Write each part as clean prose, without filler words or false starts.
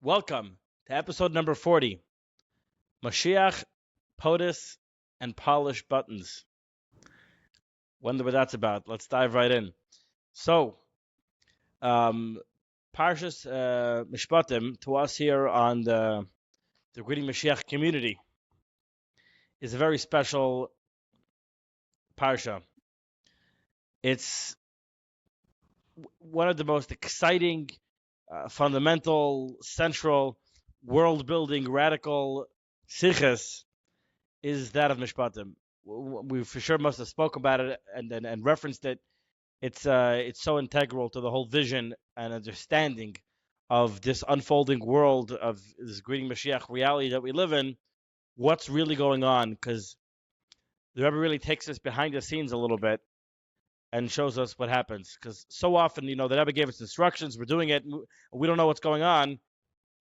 Welcome to episode number 40, Moshiach, POTUS, and Polished Buttons. Wonder what that's about. Let's dive right in. So, Parshas Mishpatim, to us here on the Greeting Mashiach community, is a very special Parsha. It's one of the most exciting, fundamental, central, world-building, radical siches is that of Mishpatim. We for sure must have spoke about it and referenced it. It's so integral to the whole vision and understanding of this unfolding world of this Greeting Mashiach reality that we live in. What's really going on? Because the Rebbe really takes us behind the scenes a little bit and shows us what happens. Because so often, the Rebbe gave us instructions, we're doing it, and we don't know what's going on.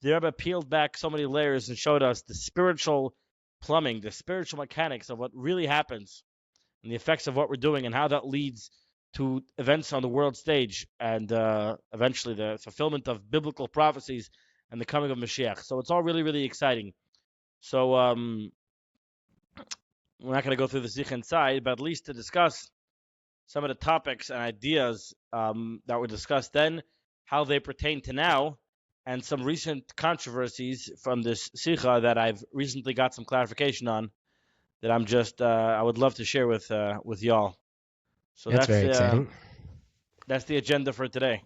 The Rebbe peeled back so many layers and showed us the spiritual plumbing, the spiritual mechanics of what really happens, and the effects of what we're doing, and how that leads to events on the world stage, and eventually the fulfillment of biblical prophecies and the coming of Mashiach. So it's all really, really exciting. So we're not going to go through the Sikh inside, but at least to discuss some of the topics and ideas that were discussed then, how they pertain to now, and some recent controversies from this Sikha that I've recently got some clarification on that I'm just I would love to share with y'all. So that's very exciting. That's the agenda for today.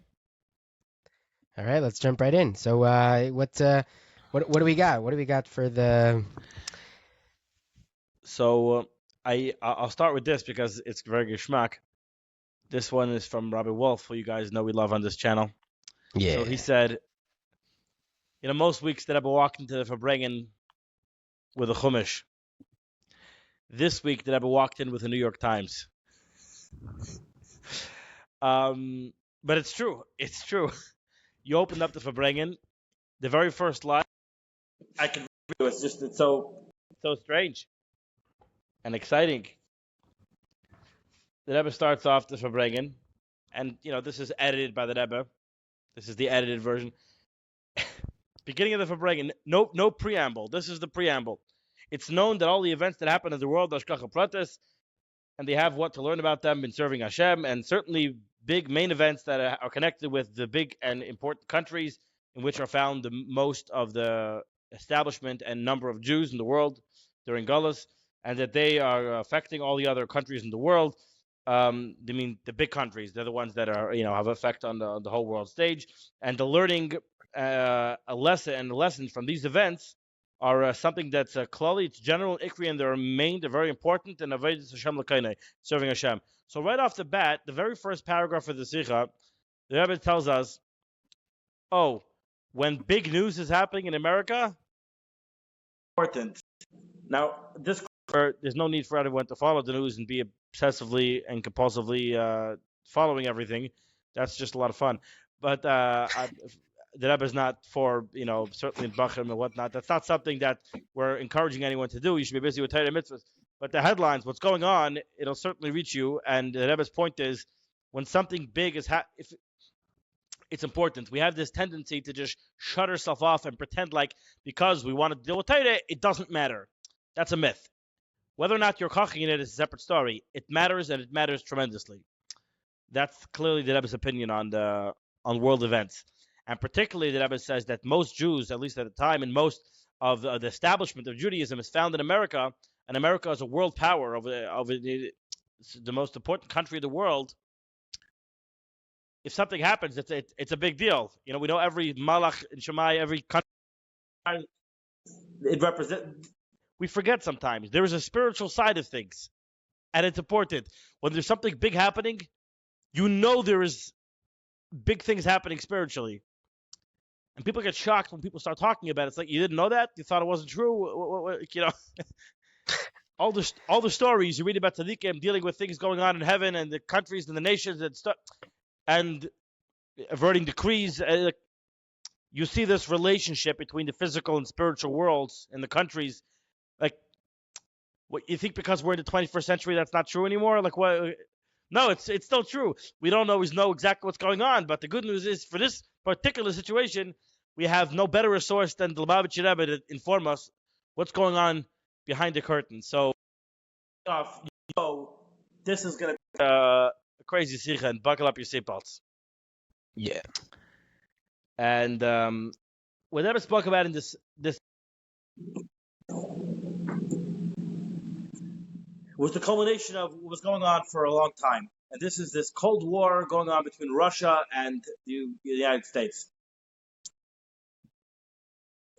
All right, let's jump right in. So what do we got? What do we got for the? So I'll start with this because it's very geschmack. This one is from Rabbi Wolf, who you guys know we love on this channel. Yeah. So he said, most weeks that I've been walking to the Farbrengen with a Chumash. This week that I've been walked in with the New York Times. But it's true. It's true. You opened up the Farbrengen, the very first line I can read it. It's so strange and exciting. The Rebbe starts off the Farbrengen, and this is edited by the Rebbe. This is the edited version. Beginning of the Farbrengen, no preamble. This is the preamble. It's known that all the events that happen in the world are Shkacha Pratis, and they have what to learn about them in serving Hashem, and certainly big main events that are connected with the big and important countries in which are found the most of the establishment and number of Jews in the world during Geulas, and that they are affecting all the other countries in the world. The big countries, they're the ones that are, have effect on the whole world stage, and the learning a lesson and the lessons from these events are something that's klali, it's general, ikri, and they're very important, and avodas Hashem l'kainai, serving Hashem. So right off the bat, the very first paragraph of the Sikha, the Rebbe tells us, when big news is happening in America, important. Now, there's no need for everyone to follow the news and be obsessively and compulsively following everything. That's just a lot of fun. But the Rebbe is not for, certainly in Bachim and whatnot. That's not something that we're encouraging anyone to do. You should be busy with Torah mitzvahs. But the headlines, what's going on, it'll certainly reach you. And the Rebbe's point is, when something big is if it's important. We have this tendency to just shut ourselves off and pretend like because we want to deal with Torah, it doesn't matter. That's a myth. Whether or not you're koching in it is a separate story. It matters, and it matters tremendously. That's clearly the Rebbe's opinion on world events. And particularly the Rebbe says that most Jews, at least at the time, and most of the establishment of Judaism is found in America, and America is a world power over the most important country in the world. If something happens, it's a big deal. We know every malach in Shemai, every country, it represents. We forget sometimes. There is a spiritual side of things, and it's important. When there's something big happening, there is big things happening spiritually. And people get shocked when people start talking about it. It's like, you didn't know that? You thought it wasn't true? All the stories you read about tzaddikim dealing with things going on in heaven and the countries and the nations and stuff, and averting decrees. You see this relationship between the physical and spiritual worlds in the countries. Like, what you think because we're in the 21st century that's not true anymore? Like, what? No, it's still true. We don't always know exactly what's going on, but the good news is for this particular situation, we have no better resource than the Lubavitcher Rebbe to inform us what's going on behind the curtain. So, this is going to be a crazy sikha, and buckle up your seatbelts. Yeah. And what Rebbe spoke about in this was the culmination of what was going on for a long time. And this is this Cold War going on between Russia and the United States.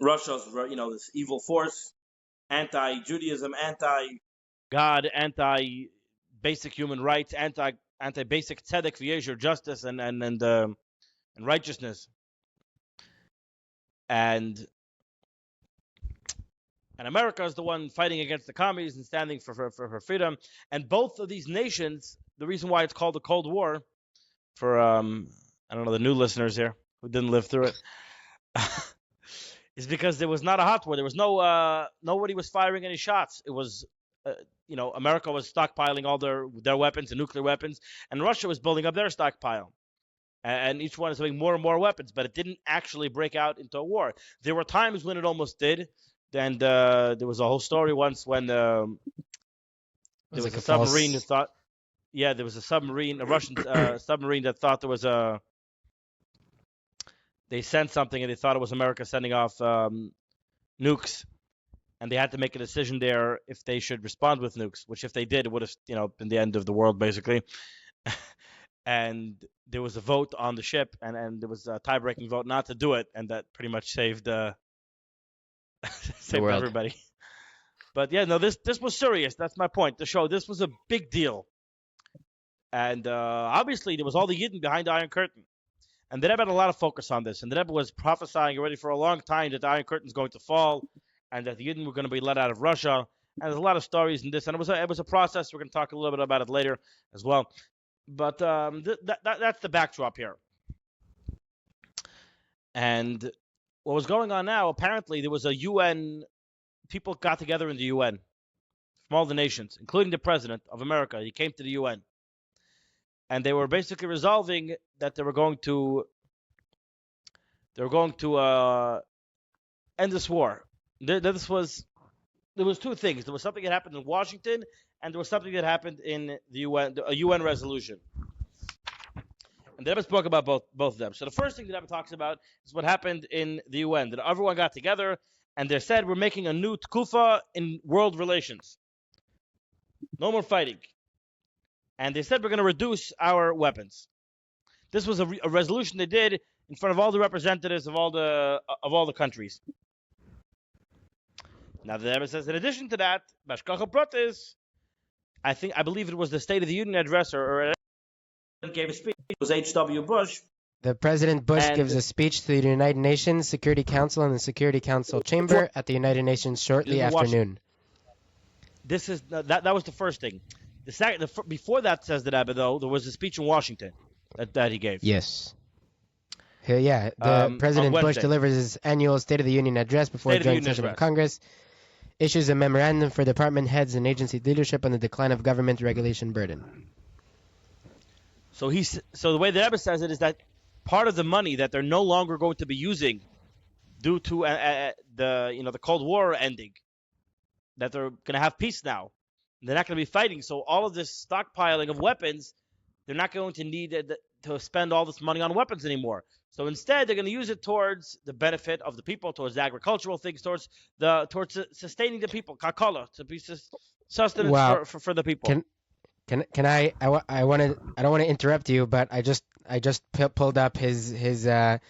Russia's, this evil force, anti-Judaism, anti-God, anti-basic human rights, anti-basic tzedek, v'yeshur, justice, and righteousness. And America is the one fighting against the commies and standing for her freedom. And both of these nations, the reason why it's called the Cold War, for I don't know, the new listeners here who didn't live through it, is because there was not a hot war. There was nobody was firing any shots. It was, America was stockpiling all their weapons and nuclear weapons, and Russia was building up their stockpile. And each one is having more and more weapons, but it didn't actually break out into a war. There were times when it almost did. And there was a whole story once when there was a submarine that thought, there was a Russian submarine that thought there was they sent something and they thought it was America sending off nukes, and they had to make a decision there if they should respond with nukes, which if they did, it would have, been the end of the world, basically. And there was a vote on the ship, and there was a tie-breaking vote not to do it, and that pretty much saved saved everybody. But this was serious. That's my point. To show this was a big deal. And obviously there was all the Yidden behind the Iron Curtain. And the Rebbe had a lot of focus on this. And the Rebbe was prophesying already for a long time that the Iron Curtain is going to fall and that the Yidden were going to be let out of Russia. And there's a lot of stories in this. And it was a process. We're going to talk a little bit about it later as well. But that's the backdrop here. And what was going on now, apparently there was a UN, people got together in the UN from all the nations, including the President of America. He came to the UN. And they were basically resolving that they were going to end this war. There was two things. There was something that happened in Washington, and there was something that happened in the UN, a UN resolution. And the Rebbe spoke about both of them. So the first thing the Rebbe talks about is what happened in the UN. That everyone got together and they said, we're making a new tkufa in world relations. No more fighting. And they said, we're going to reduce our weapons. This was a resolution they did in front of all the representatives of all the countries. Now the Rebbe says, in addition to that, Bashkacha POTUS, I believe it was the State of the Union address or gave a speech. It was H.W. Bush. The President Bush gives a speech to the United Nations Security Council in the Security Council chamber at the United Nations shortly after noon. This is that was the first thing. The second, before that, says the Rebbe, though, there was a speech in Washington that he gave. Yes. The President Bush delivers his annual State of the Union address before a joint session of Congress, issues a memorandum for department heads and agency leadership on the decline of government regulation burden. So the way the Rebbe says it is that part of the money that they're no longer going to be using due to the Cold War ending, that they're going to have peace now. They're not going to be fighting. So all of this stockpiling of weapons, they're not going to need to spend all this money on weapons anymore. So instead, they're going to use it towards the benefit of the people, towards the agricultural things, towards sustaining the people, kakala, to be sustenance for the people. Can I don't want to interrupt you, but I just pulled up his the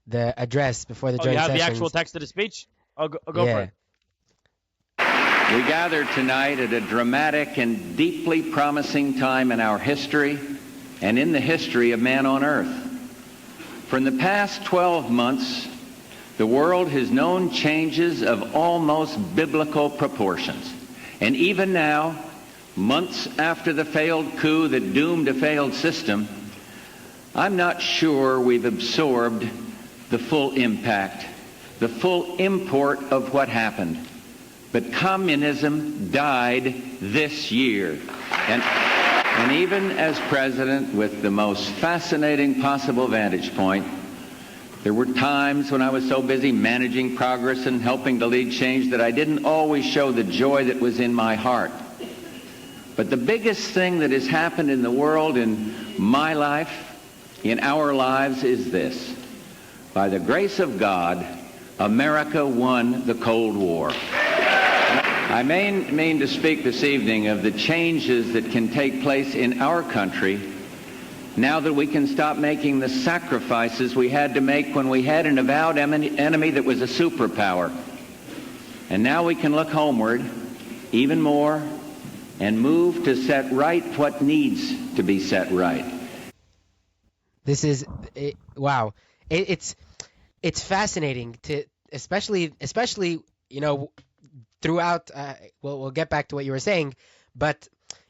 address before the joint session. You have the actual text of the speech? I'll go for it. We gather tonight at a dramatic and deeply promising time in our history and in the history of man on earth. For in the past 12 months, the world has known changes of almost biblical proportions. And even now, months after the failed coup that doomed a failed system, I'm not sure we've absorbed the full impact, the full import of what happened. But communism died this year. And even as president with the most fascinating possible vantage point, There were times when I was so busy managing progress and helping to lead change that I didn't always show the joy that was in my heart. But the biggest thing that has happened in the world, in my life, in our lives, is this. By the grace of God, America won the Cold War. I mean to speak this evening of the changes that can take place in our country now that we can stop making the sacrifices we had to make when we had an avowed enemy that was a superpower. And now we can look homeward even more and move to set right what needs to be set right. This is wow. It's fascinating to especially throughout. We'll get back to what you were saying, but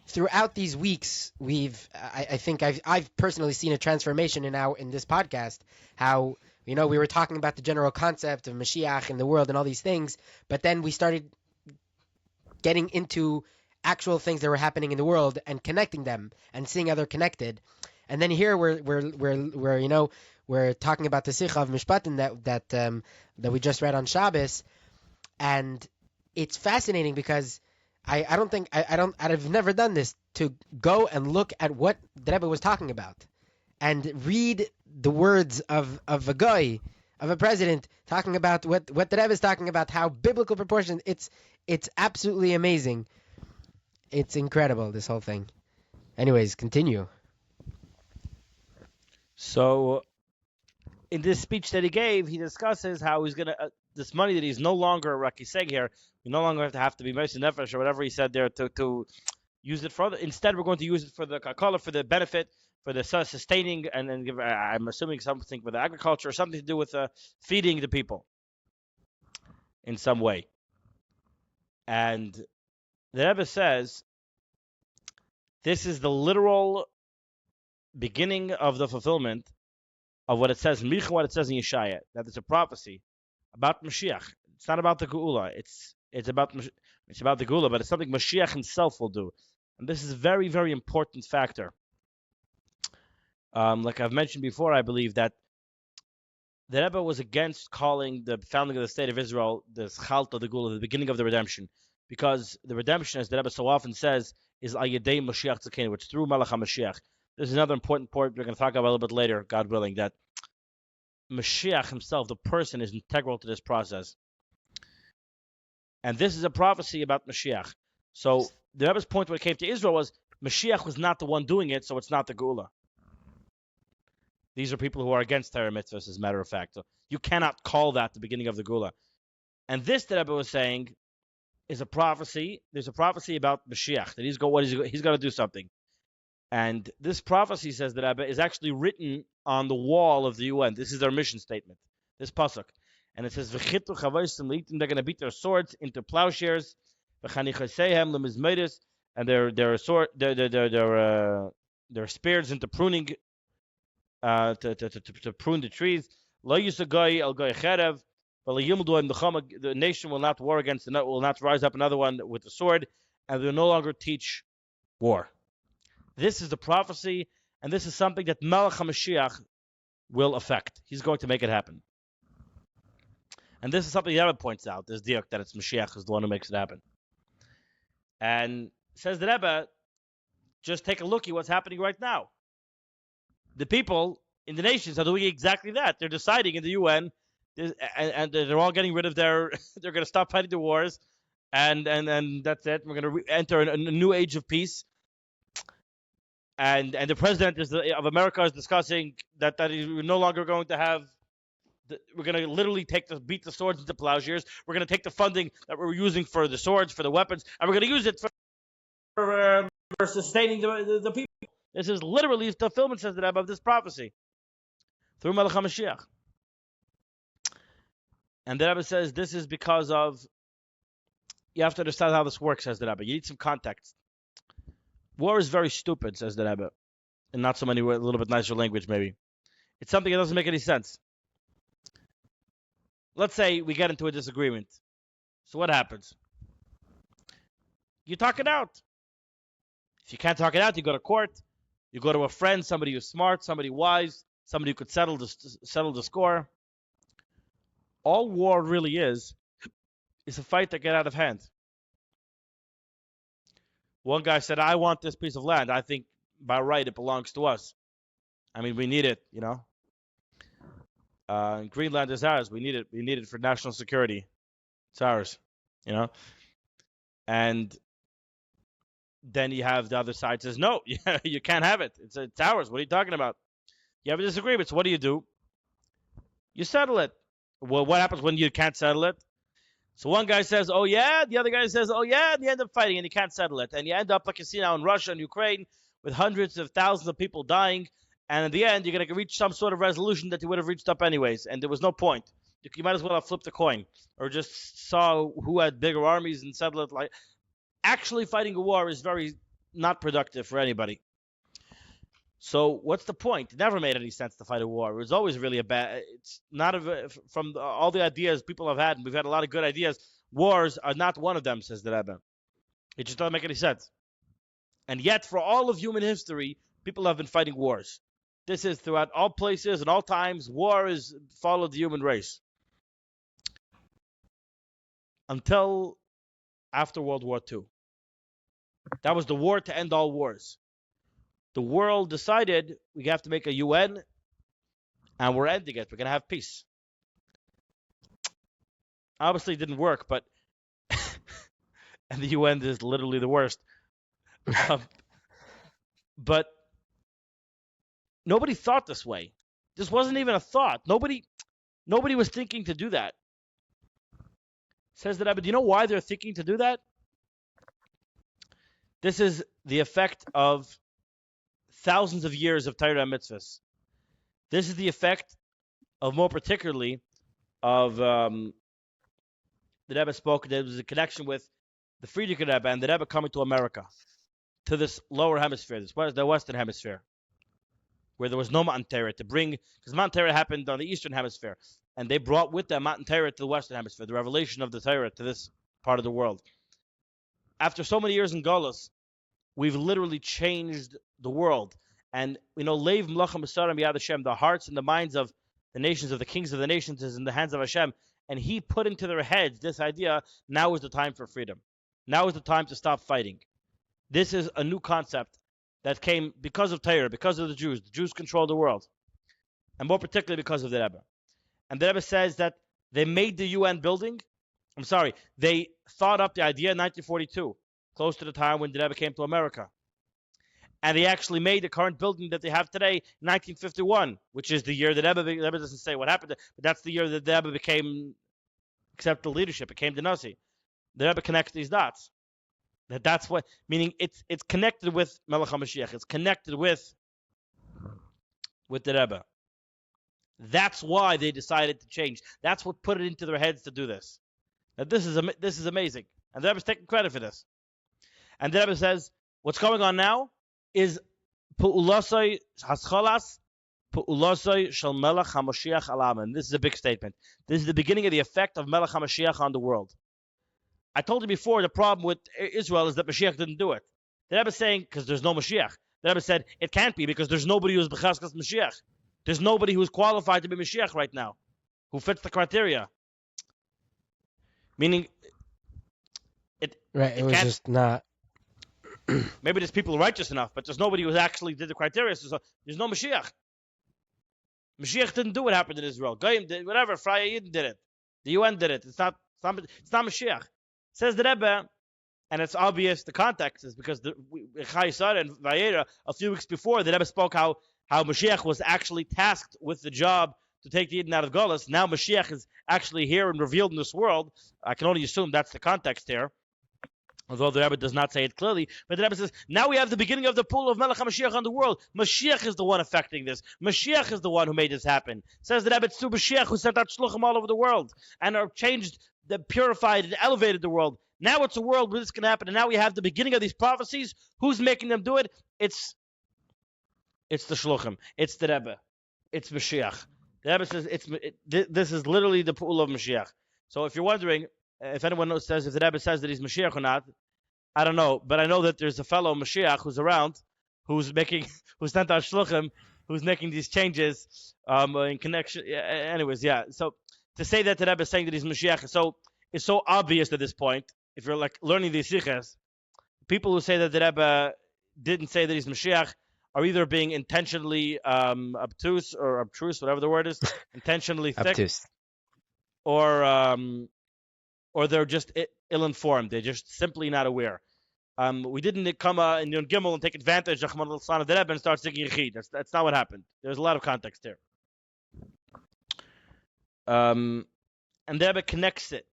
throughout these weeks, I think I've personally seen a transformation in this podcast. How we were talking about the general concept of Mashiach in the world and all these things, but then we started getting into actual things that were happening in the world and connecting them and seeing how they're connected. And then here we're talking about the Sikha of Mishpatim that we just read on Shabbos, and it's fascinating because I've never done this, to go and look at what the Rebbe was talking about and read the words of a guy, of a president, talking about what the Rebbe is talking about, how biblical proportions. It's absolutely amazing. It's incredible, this whole thing. Anyways, continue. So, in this speech that he gave, he discusses how he's going to, this money that he's no longer, like he's saying here, we no longer have to be Moshe Nefesh or whatever he said there to use it for. Instead, we're going to use it for the kakala, for the benefit, for the sustaining, and then give, I'm assuming something with agriculture or something to do with feeding the people in some way. And the Rebbe says this is the literal beginning of the fulfillment of what it says in Micha, what it says in Yeshaya, that it's a prophecy about Mashiach. It's not about the Geula. It's about the Geula, but it's something Mashiach himself will do. And this is a very, very important factor. Like I've mentioned before, I believe that the Rebbe was against calling the founding of the state of Israel the Chalta, the Geula, the beginning of the redemption, because the redemption, as the Rebbe so often says, is Ayedei Mashiach Tzekenu, which through Malach HaMashiach. This is another important point we're going to talk about a little bit later, God willing, that Mashiach himself, the person, is integral to this process. And this is a prophecy about Mashiach. So the Rebbe's point when it came to Israel was Mashiach was not the one doing it, so it's not the Geula. These are people who are against Torah mitzvahs, as a matter of fact. So you cannot call that the beginning of the Geula. And this, the Rebbe was saying, is a prophecy. There's a prophecy about Mashiach, that he's going to do something. And this prophecy, says the Rebbe, is actually written on the wall of the UN. This is their mission statement, this pasuk. And it says, they're going to beat their swords into plowshares, and their spears into pruning, to prune the trees. The nation will not war against will not rise up another one with the sword, and they will no longer teach war. This is the prophecy, and this is something that Malach HaMashiach will affect. He's going to make it happen. And this is something the Rebbe points out, this diak, that it's Mashiach is the one who makes it happen. And says the Rebbe, just take a look at what's happening right now. The people in the nations are doing exactly that. They're deciding in the UN, and they're all getting rid of they're going to stop fighting the wars, and that's it. We're going to enter a new age of peace. And the president of America is discussing that we're no longer going to have. We're going to literally beat the swords into plowshares. We're going to take the funding that we're using for the swords, for the weapons, and we're going to use it for sustaining the people. This is literally the fulfillment, says the Rebbe, of this prophecy through Malach HaMashiach. And the Rebbe says this is because of, you have to understand how this works, says the Rebbe. You need some context. War is very stupid, says the Rebbe, and not so many, a little bit nicer language maybe. It's something that doesn't make any sense. Let's say we get into a disagreement. So what happens? You talk it out. If you can't talk it out, you go to court. You go to a friend, somebody who's smart, somebody wise, somebody who could settle the score. all war really is a fight that get out of hand. One guy said, I want this piece of land. I think by right it belongs to us. I mean, we need it, Greenland is ours. We need it. We need it for national security. It's ours, And then you have the other side says, no, you can't have it. It's ours. What are you talking about? You have a disagreement. So what do? You settle it. Well, what happens when you can't settle it? So one guy says, oh yeah. The other guy says, oh yeah. And you end up fighting and you can't settle it. And you end up like you see now in Russia and Ukraine with hundreds of thousands of people dying. And in the end, you're going to reach some sort of resolution that you would have reached up anyways. And there was no point. You might as well have flipped a coin or just saw who had bigger armies and settled it. Actually fighting a war is very not productive for anybody. So what's the point? It never made any sense to fight a war. It was always really it's not from all the ideas people have had, and we've had a lot of good ideas. Wars are not one of them, says the Rebbe. It just doesn't make any sense. And yet, for all of human history, people have been fighting wars. This is throughout all places and all times. War has followed the human race. Until after World War II. That was the war to end all wars. The world decided we have to make a UN, and we're ending it. We're going to have peace. Obviously, it didn't work, but and the UN is literally the worst. But nobody thought this way. This wasn't even a thought. Nobody was thinking to do that. Says the Rebbe, do you know why they're thinking to do that? This is the effect of thousands of years of Torah and mitzvahs. This is the effect of, more particularly, of the Rebbe spoke. There was a connection with the Friedrich Rebbe and the Rebbe coming to America, to this lower hemisphere, the Western hemisphere, where there was no Matan Torah to bring, because Matan Torah happened on the Eastern hemisphere, and they brought with them Matan Torah to the Western hemisphere, the revelation of the Torah to this part of the world. After so many years in Gaulos, we've literally changed the world. And, Leiv Mlacha Mesarim Yad Hashem, the hearts and the minds of the nations, of the kings of the nations, is in the hands of Hashem. And he put into their heads this idea, now is the time for freedom. Now is the time to stop fighting. This is a new concept that came because of Torah, because of the Jews. The Jews control the world. And more particularly because of the Rebbe. And the Rebbe says that they made the UN building. They thought up the idea in 1942, close to the time when the Rebbe came to America. And they actually made the current building that they have today in 1951, which is the year that the Rebbe doesn't say what happened, but that's the year that the Rebbe accepted the leadership, became the Nasi. The Rebbe connects these dots. That's what, meaning it's connected with Melech HaMashiach. It's connected with the Rebbe. That's why they decided to change. That's what put it into their heads to do this. Now this is amazing, and the Rebbe's taking credit for this. And the Rebbe says, what's going on now is Pu'ulasai Haschalas, Pu'ulasai Shal Melech HaMashiach Alam. And this is a big statement. This is the beginning of the effect of Melech HaMashiach on the world. I told you before, the problem with Israel is that Mashiach didn't do it. The Rebbe is saying, because there's no Mashiach. The Rebbe said, it can't be because there's nobody who's B'chaskas Mashiach. There's nobody who's qualified to be Mashiach right now, who fits the criteria. Meaning, it was just not. Maybe there's people righteous enough, but there's nobody who actually did the criteria. So there's no Mashiach. Mashiach didn't do what happened in Israel. Goyim did whatever. Fraya Yidden did it. The UN did it. It's not Mashiach. Says the Rebbe, and it's obvious the context is because Chai Sarah and Vayera, a few weeks before, the Rebbe spoke how Mashiach was actually tasked with the job to take the Yidden out of Golos. Now Mashiach is actually here and revealed in this world. I can only assume that's the context here, although the Rebbe does not say it clearly. But the Rebbe says, now we have the beginning of the pull of Melech HaMashiach on the world. Mashiach is the one affecting this. Mashiach is the one who made this happen. Says the Rebbe, it's through Mashiach who sent out shluchim all over the world and are changed, purified and elevated the world. Now it's a world where this can happen, and now we have the beginning of these prophecies. Who's making them do it? It's the shluchim. It's the Rebbe. It's Mashiach. The Rebbe says this is literally the pool of Mashiach. So if you're wondering, if anyone says if the Rebbe says that he's Mashiach or not, I don't know. But I know that there's a fellow Mashiach who's around, who's sent out shluchim, who's making these changes in connection. Anyways, yeah. So to say that the Rebbe is saying that he's Mashiach is so obvious at this point. If you're like learning these sichas, people who say that the Rebbe didn't say that he's Mashiach are either being intentionally obtuse or obtruse, whatever the word is, intentionally thick, obtuse, or they're just ill-informed. They're just simply not aware. We didn't come in Yom Gimel and take advantage of the son of the Rebbe and start singing Yechid. That's not what happened. There's a lot of context there. And the Rebbe connects it.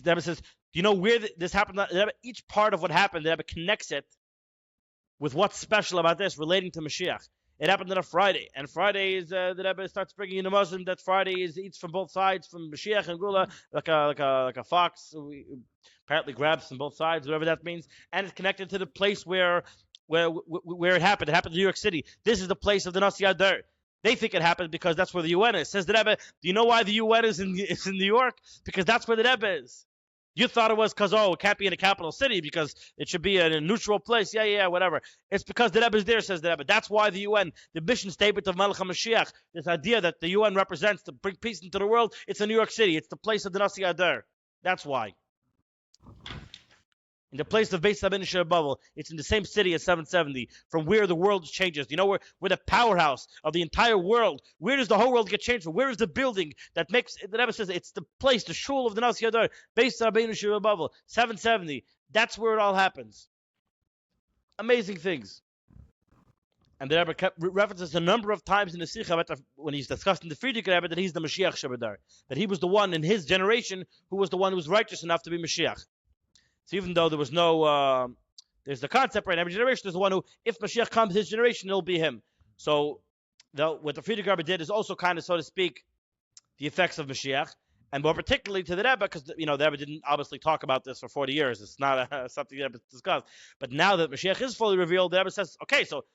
The Rebbe says, do you know where this happened? The Rebbe, each part of what happened, the Rebbe connects it with what's special about this relating to Mashiach. It happened on a Friday, and Friday is the Rebbe starts bringing in a Muslim that Friday eats from both sides, from Mashiach and Geula, like a fox. Apparently grabs from both sides, whatever that means, and it's connected to the place where it happened. It happened in New York City. This is the place of the Nasi Adar. They think it happened because that's where the UN is. Says the Rebbe, do you know why the UN is in New York? Because that's where the Rebbe is. You thought it was because, it can't be in a capital city because it should be in a neutral place. Yeah, whatever. It's because the Rebbe is there, says the Rebbe. That's why the UN, the mission statement of Melech HaMashiach, this idea that the UN represents to bring peace into the world, it's in New York City. It's the place of the Nasi Adar. That's why. In the place of Beis Rabbeinu Shabbat, it's in the same city as 770, from where the world changes. You know, we're the powerhouse of the entire world. Where does the whole world get changed from? Where is the building that makes, the Rebbe says, it's the place, the shul of the Nasi Adar, Beis Rabbeinu Shabbat, 770. That's where it all happens. Amazing things. And the Rebbe references a number of times in the Sikha when he's discussing the Friedrich Rebbe that he's the Mashiach Shabbat, that he was the one in his generation who was the one who was righteous enough to be Mashiach. So even though there was no, there's the concept, right? Every generation there's the one who, if Mashiach comes, his generation, it'll be him. So what the Friedrich Rebbe did is also kind of, so to speak, the effects of Mashiach, and more particularly to the Rebbe, because the Rebbe didn't obviously talk about this for 40 years. It's not something the Rebbe discussed. But now that Mashiach is fully revealed, the Rebbe says, okay, so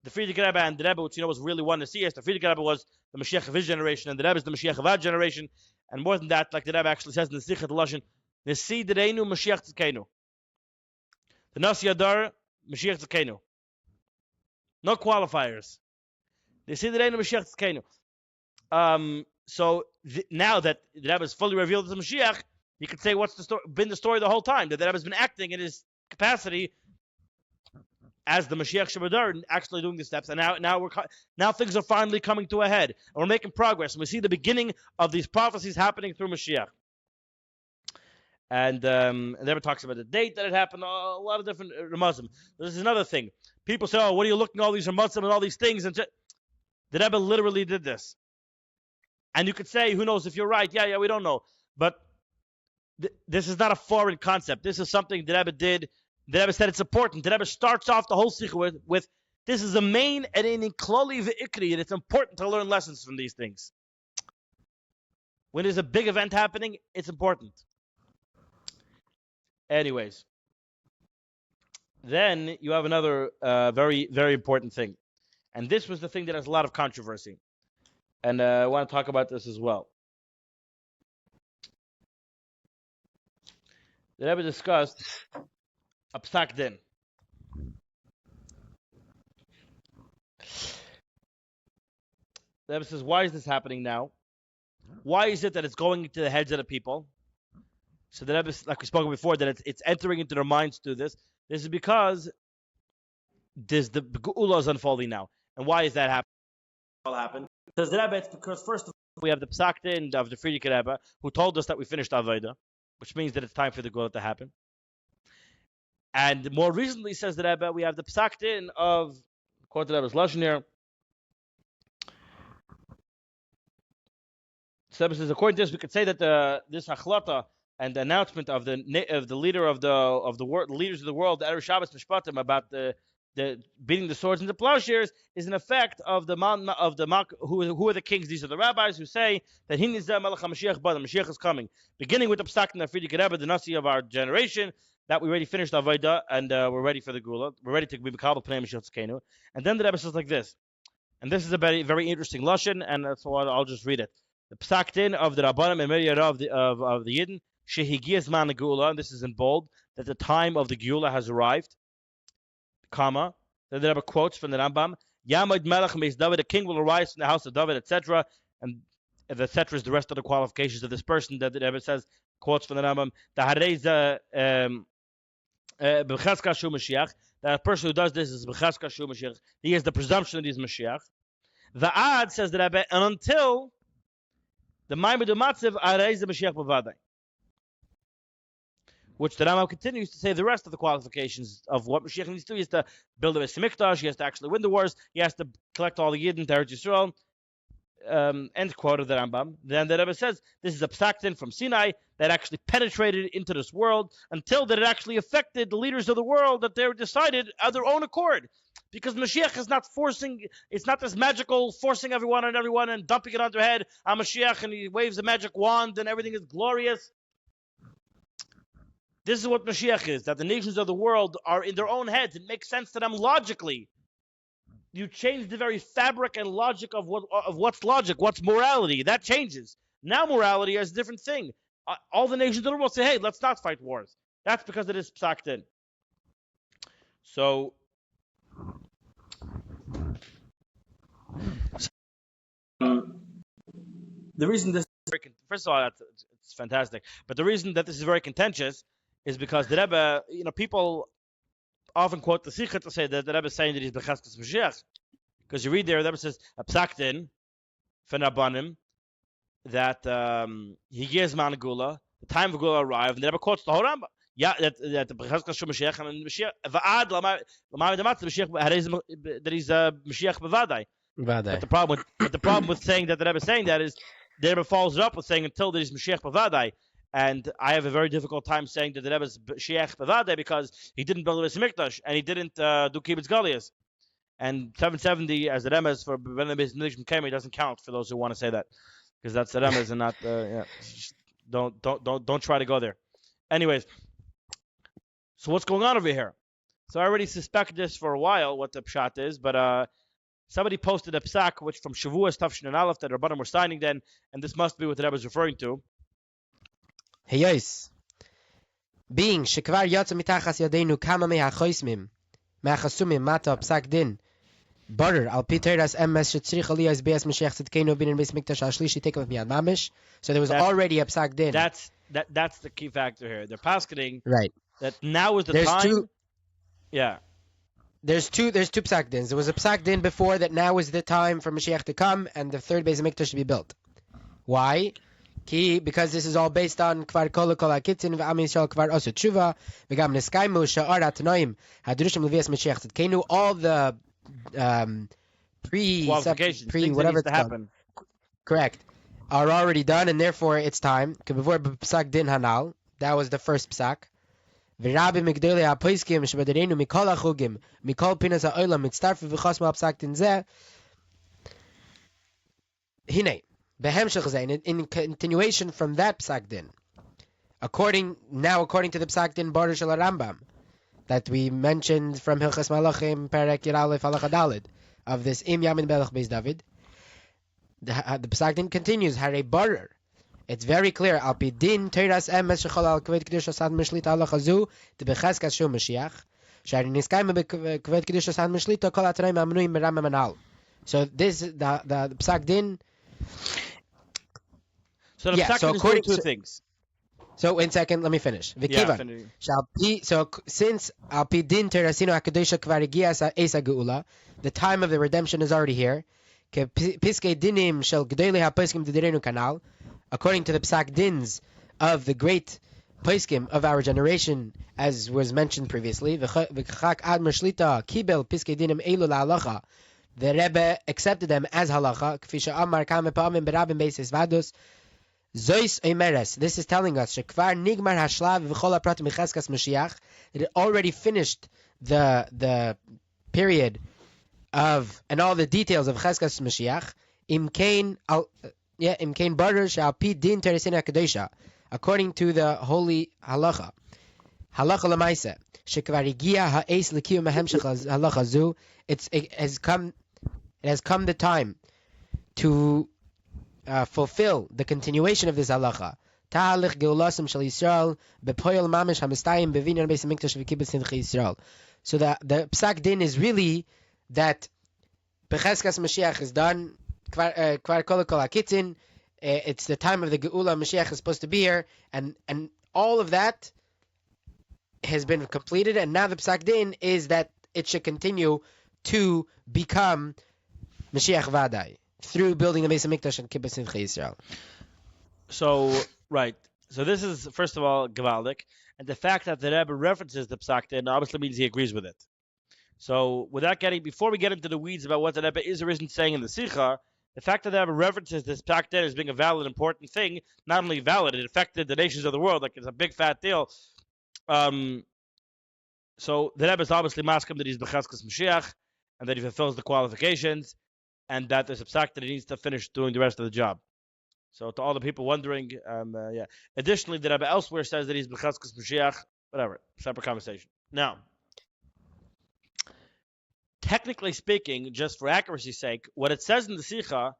the Friedrich Rebbe and the Rebbe, which was really one to see us, the Friedrich Rebbe was the Mashiach of his generation, and the Rebbe is the Mashiach of our generation. And more than that, like the Rebbe actually says in the Sikha Lashon, Nesi Dereinu Mashiach Tzidkeinu. The Nasi Adar, Mashiach Tzidkeinu. No qualifiers. Nesi Dereinu Mashiach Tzidkeinu. So now that the Rebbe is fully revealed as a Mashiach, you could say what's been the story the whole time, that the Rebbe has been acting in his capacity as the Mashiach Shabbat and actually doing the steps. And now things are finally coming to a head. And we're making progress. And we see the beginning of these prophecies happening through Mashiach. And the Rebbe talks about the date that it happened, a lot of different Ramazim. This is another thing. People say, what are you looking at all these Ramazim and all these things? And the Rebbe literally did this. And you could say, who knows if you're right? Yeah, we don't know. But this is not a foreign concept. This is something the Rebbe did. The Rebbe said it's important. The Rebbe starts off the whole sikh with this is the main and in kloli ve'ikri, and it's important to learn lessons from these things. When there's a big event happening, it's important. Anyways, then you have another very, very important thing. And this was the thing that has a lot of controversy. And I want to talk about this as well. The Rebbe discussed a psak din. The Rebbe says, why is this happening now? Why is it that it's going into the heads of the people? So the Rebbe, like we spoke before, that it's entering into their minds to this. This is because the Geula is unfolding now. And why is that happening? What happened? Says the Rebbe, it's because first of all, we have the psak din of the Friedrich Rebbe, who told us that we finished Avodah, which means that it's time for the Geula to happen. And more recently, says the Rebbe, we have the psak din of, according to the Rebbe's lashon here, the Rebbe says, according to this, we could say that this achlata and the announcement of the leader of the world, the leaders of the world, the Erev Shabbos Mishpatim, about the beating the swords into plowshares, is an effect of who are the kings? These are the rabbis who say that Mashiach is coming. Beginning with the psak in the Friedrich Rebbe, the Nasi of our generation, that we already finished Avodah and we're ready for the Geula. We're ready to be Mekabel Pnei Mashiach Tzidkeinu. And then the Rebbe says like this, and this is a very, very interesting lashon, and so I'll just read it. The psak din of the Rabbanim and Miriam of the Yidden, Shehigiyas man Geula, and this is in bold, that the time of the Geula has arrived. Comma. Then the Rebbe quotes from the Rambam, Yamad Melech Meis David, the king will arise from the house of David, etc. And etc. is the rest of the qualifications of this person that the Rebbe says, quotes from the Rambam, that a person who does this is B'chaska Shu Mashiach. He has the presumption that he's Mashiach. The Ad says the Rebbe, and until the Maimed Matziv Arei the Mashiach B'vadai. Which the Rambam continues to say the rest of the qualifications of what Mashiach needs to do. He has to build a Beis Hamikdash, he has to actually win the wars, he has to collect all the Yidden to Eretz Yisrael. End quote of the Rambam. Then the Rebbe says this is a psak from Sinai that actually penetrated into this world until that it actually affected the leaders of the world, that they decided of their own accord. Because Mashiach is not forcing, it's not this magical forcing everyone and dumping it on their head. I'm Mashiach, and he waves a magic wand and everything is glorious. This is what Mashiach is, that the nations of the world are in their own heads. It makes sense to them logically. You change the very fabric and logic of what's logic, what's morality. That changes. Now morality is a different thing. All the nations of the world say, hey, let's not fight wars. That's because it is psaked in. So, the reason this is very, first of all, it's fantastic. But the reason that this is very contentious is because the Rebbe, people often quote the Sikha to say that the Rebbe is saying that he's B'chaskas Mashiach. Because you read there, the Rebbe says, a psaktin, Fenabanim, that he gives man Geula, the time of Geula arrived, and the Rebbe quotes the whole Rambam. Yeah, that the B'chaskas Mashiach, and Mashiach, Va'ad, that he's Mashiach B'vadai. But the problem with saying that the Rebbe is saying that is, the Rebbe follows it up with saying until there is Mashiach B'vadai. And I have a very difficult time saying that the Rebbe is Mashiach B'vadai because he didn't build a Beis Hamikdash and he didn't do Kibbutz Galias. And 770 as the Remez for when the Beis Hamikdash came, it doesn't count for those who want to say that, because that's the Remez and not don't try to go there. Anyways, so what's going on over here? So I already suspected this for a while what the pshat is, but somebody posted a psak which from Shavuos Tafshin and Aleph that Rabbanim were signing then, and this must be what the Rebbe is referring to. Hey yes, being shekvar yatsa mitachas yadeinu kama mehachoismim meachasumim mata psak din barer al piteras ms shetzrich aliyas beis Mashiach tzedkeinu bin Beis Hamikdash ashlishi take of miyad mamish. So there was already a psak din. That's the key factor here. They're paskening right that now is the time. There's two psak dins. There was a psak din before that now is the time for Mashiach to come and the third Beis Hamikdash to be built. Why? Because this is all based on kvar kol hakitzin v'am Yisrael kvar osu tshuva v'gam neskaimu sha'ar atanoim hadrushim levias Mashiach tzedkeinu, all the pre whatever it's happen. Correct, are already done, and therefore it's time. Before psak din hanal, that was the first psak. V'rabi migdolei hapoiskim shebaderenu mikol hachugim mikol pinas ha'olam mitztarfu v'chosma psak din zeh hinei. In continuation from that psak din, according to the psak din Baruch Shel Rambam that we mentioned from Hilchas Malachim Perek Yud Aleph Halacha Daled of this Im Yamin Belach Beis David, the psak din continues Harei Baruch. It's very clear al pi din Teiras emes shechol al kavod kedusha sad mishlit halacha zu the bechaskas shu Mashiach shari niskayim bekavod kedusha sad mishlit kol atraim amnuim meram manal. So this the psak din. So the psak is doing two things. So 1 second, let me finish. So since al pi din terasino hakadosha kvar higia esa geula, the time of the redemption is already here. Ke piskei dinim shel gedolei haposkim didirenu kanal, according to the psak dins of the great poskim of our generation, as was mentioned previously. V'chak ad mershlita kibel piskei dinim elu la'alacha. The Rebbe accepted them as halacha. Kfi she'amar kame pa'amim berabim beisis vados. Zois Eimeres. This is telling us shekvar nigmar hashlav v'chol hapratim michaskas Mashiach. It already finished the period of and all the details of chaskas Mashiach. Imkein baruch shal pi din teresin hakadosha, according to the holy halacha lemaisa shekvar higia ha'es l'kiyum ha'hemshech halacha zu. It has come the time to fulfill the continuation of this halacha. Ta'alich geulasim shel Yisrael bepoyel mamish hamistayim bevinyan Beis Hamikdash v'kibbutz nidchei Yisrael. So the psak din is really that becheskas Mashiach is done. Kvar kol hakitzin It's the time of the Geula. Mashiach is supposed to be here, and all of that has been completed, and now the Psak Din is that it should continue to become Mashiach Vadai through building the Beis Hamikdash and Kibbutz Nidchei Yisrael. So, right. So this is, first of all, Gevaldik, and the fact that the Rebbe references the Psak Din obviously means he agrees with it. So, before we get into the weeds about what the Rebbe is or isn't saying in the Sikha, the fact that the Rebbe references this Psak Din as being a valid, important thing, not only valid, it affected the nations of the world, like it's a big fat deal. So the Rebbe is obviously masking that he's B'chazkas Mashiach, and that he fulfills the qualifications, and that there's a Psak that he needs to finish doing the rest of the job. So to all the people wondering, Additionally, the Rebbe elsewhere says that he's B'chazkas Mashiach, whatever, separate conversation. Now, technically speaking, just for accuracy's sake, what it says in the Sikha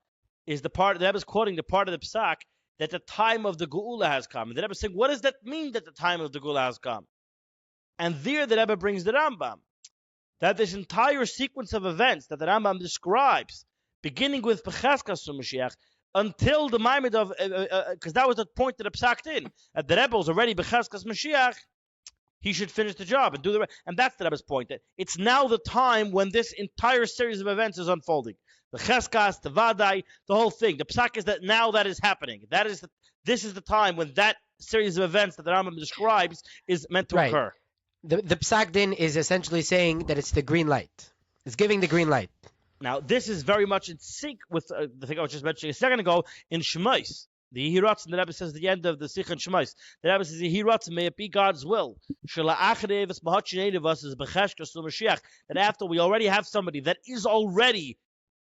is the Rebbe is quoting the part of the Psak that the time of the Geula has come. And the Rebbe is saying, what does that mean that the time of the Geula has come? And there the Rebbe brings the Rambam, that this entire sequence of events that the Rambam describes, beginning with B'chazkas Mashiach, until the Maimed of, because that was the point that the Psak Din, that the Rebbe was already B'chazkas Mashiach, he should finish the job and do the rest. And that's the Rebbe's point. That it's now the time when this entire series of events is unfolding. The Cheskas, the Vadai, the whole thing. The Psak is that now that is happening. This is the time when that series of events that the Rambam describes is meant to occur. The Psak Din is essentially saying that it's the green light. It's giving the green light. Now, this is very much in sync with the thing I was just mentioning a second ago in Shemais. The Yehiratz, and the Rebbe says at the end of the Sikh and Shemais, the Rebbe says, Yehiratz, may it be God's will. That after we already have somebody that is already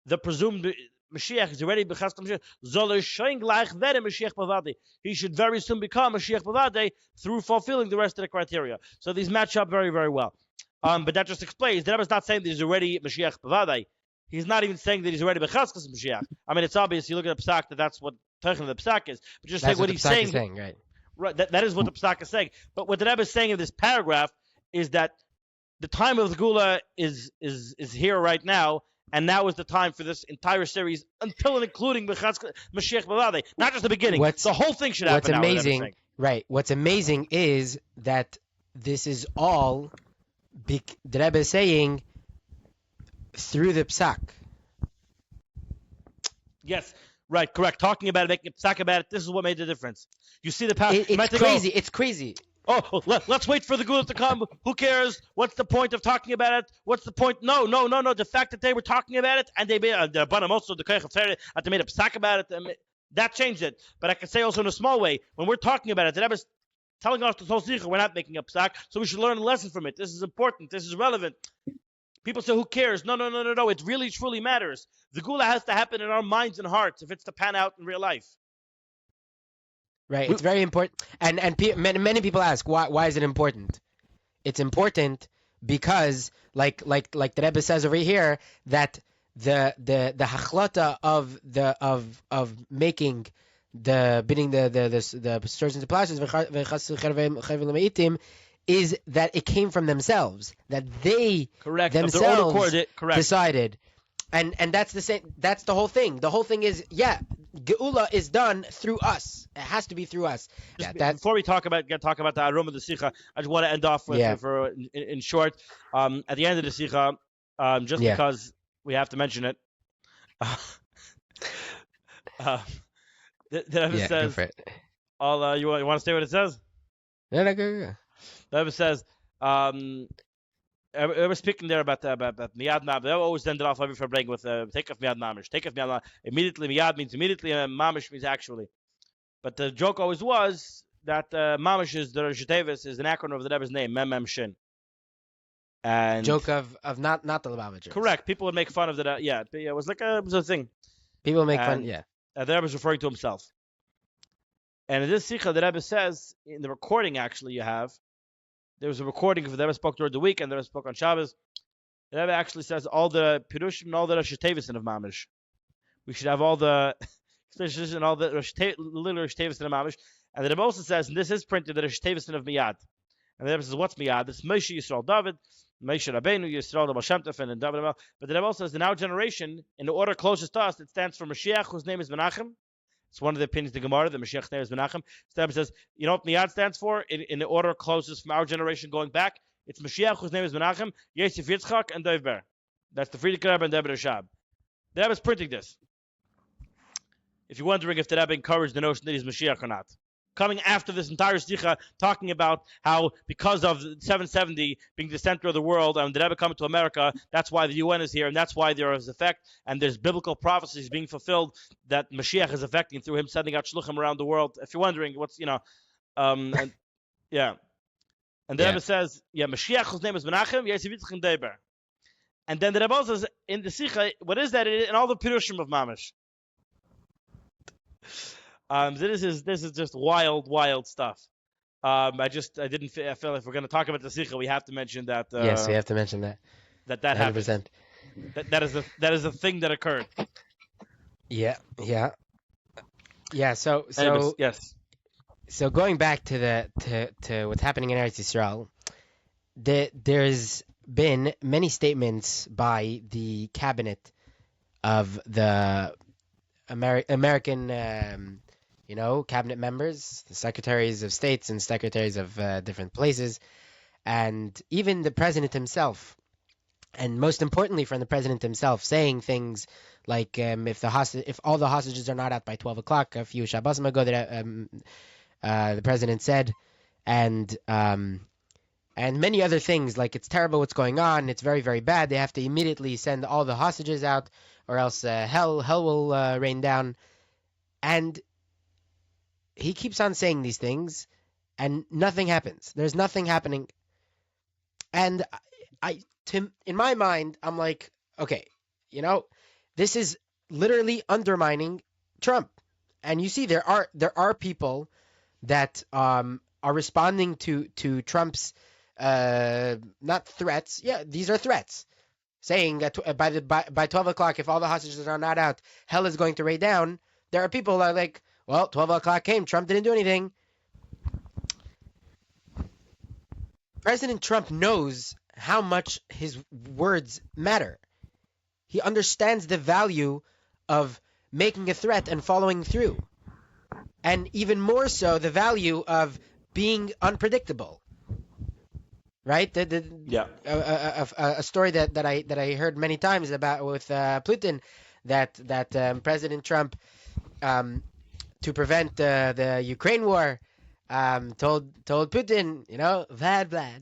the presumed Mashiach, is already B'chazkas Mashiach, he should very soon become Mashiach Bavade through fulfilling the rest of the criteria. So these match up very, very well. But that just explains, the Rebbe is not saying that he's already Mashiach Bavade. He's not even saying that he's already B'chazkas Mashiach. I mean, it's obvious, you look at the Psak, that's what the Psak is. But just say what he's saying. Right. That is what the Psak is saying. But what the Rebbe is saying in this paragraph is that the time of the Geula is here right now, and now is the time for this entire series until and including Mashiach Bavade. Not just the beginning. The whole thing should happen. What's amazing, right? What's amazing is that this is all the Rebbe is saying through the Psak. Yes. Right, correct. Talking about it, making a Psak about it, this is what made the difference. You see the past. It's crazy. It's crazy. Let's wait for the Geula to come. Who cares? What's the point of talking about it? What's the point? No. The fact that they were talking about it and they made the Bana also the Koich of Tzeret, they made a Psak about it, that changed it. But I can say also in a small way, when we're talking about it, the Rebbe is telling us the whole Sikha, we're not making a Psak, so we should learn a lesson from it. This is important. This is relevant. People say, who cares? No. It really, truly matters. The Geula has to happen in our minds and hearts if it's to pan out in real life. Right. It's very important. And many people ask, why is it important? It's important because, like the Rebbe says over here, that the hachlata of making bidding the stores into plashes is that it came from themselves, that they themselves decided, and that's the same. That's the whole thing. The whole thing is, Geula is done through us. It has to be through us. Before we talk about the Arum of the Sikha, I just want to end off with in short. At the end of the Sikha, because we have to mention it. The Rebbe says, "All you want to say what it says?" No. The Rebbe says, I was speaking there about miyad mamish. They always ended off every break with take off miyad mamish. Take off miyad mamish. Immediately, miyad means immediately, and mamish means actually. But the joke always was that mamish is the Shtevis is an acronym of the Rebbe's name, Mem Shin. And joke of not the Lubavitchers. Correct. People would make fun of that. It was a thing. People make fun. Yeah. The Rebbe was referring to himself. And in this Sikha, the Rebbe says in the recording actually there was a recording of the Rebbe spoke during the week and the Rebbe spoke on Shabbos. The Rebbe actually says all the Pirushim and all the Rosh Hashanah of Mamish. We should have all the and all the little Rosh Hashanah of Mamish. And the Rebbe also says, and this is printed, the Rosh Hashanah of Miyad. And the Rebbe says, what's Miyad? It's Moshe Yisrael David, Moshe Rabbeinu Yisrael the Baal Shem Tov, and David. But the Rebbe also says, in our generation, in the order closest to us, it stands for Mashiach, whose name is Menachem. It's one of the opinions of the Gemara, the Moshiach Now is Menachem. The Rebbe says, you know what Miyad stands for? In the order closest from our generation going back, it's Mashiach, whose name is Menachem, Yosef Yitzchak, and Dov Ber. That's the Frierdiker Rebbe and the Rebbe Rashab. The Rebbe is printing this. If you're wondering if the Rebbe encouraged the notion that he's Mashiach or not. Coming after this entire Sikha, talking about how because of 770 being the center of the world and the Rebbe coming to America, that's why the UN is here and that's why there is effect and there's biblical prophecies being fulfilled that Mashiach is affecting through him sending out shluchim around the world. If you're wondering what's, and yeah. And the Rebbe says, Mashiach, whose name is Menachem, Yosef Yitzchak and Deber. And then the Rebbe says in the Sikha, what is that? In all the Pirushim of Mamish. So this is just wild stuff. I feel like if we're going to talk about the Sikha, we have to mention that. Yes, we have to mention that. That happened. That is a thing that occurred. Yeah. So anyways, yes. So going back to what's happening in Eretz Yisrael, there's been many statements by the cabinet of the American, cabinet members, the secretaries of states and secretaries of different places, and even the president himself, and most importantly from the president himself, saying things like if all the hostages are not out by 12 o'clock, a few Shabbosim ago, that the president said, and many other things like it's terrible what's going on, it's very, very bad, they have to immediately send all the hostages out, or else hell will rain down. And he keeps on saying these things, and nothing happens. There's nothing happening. And in my mind, I'm like, okay, this is literally undermining Trump. And you see, there are people that are responding to Trump's not threats. Yeah, these are threats. Saying that by 12 o'clock, if all the hostages are not out, hell is going to rain down. There are people that are like, well, 12 o'clock came, Trump didn't do anything. President Trump knows how much his words matter. He understands the value of making a threat and following through. And even more so, the value of being unpredictable. Right? A story that I heard many times about with Putin, that President Trump, to prevent the Ukraine war, told Putin, Vlad,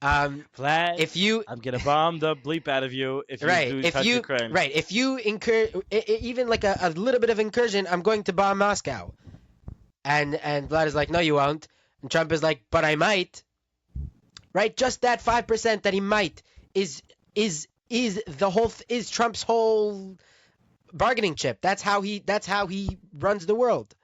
Vlad, I'm gonna bomb the bleep out of you if you touch Ukraine. Right, if you even like a little bit of incursion, I'm going to bomb Moscow. And Vlad is like, no, you won't. And Trump is like, but I might. Right, just that 5% that he might is Trump's whole bargaining chip. That's how he runs the world.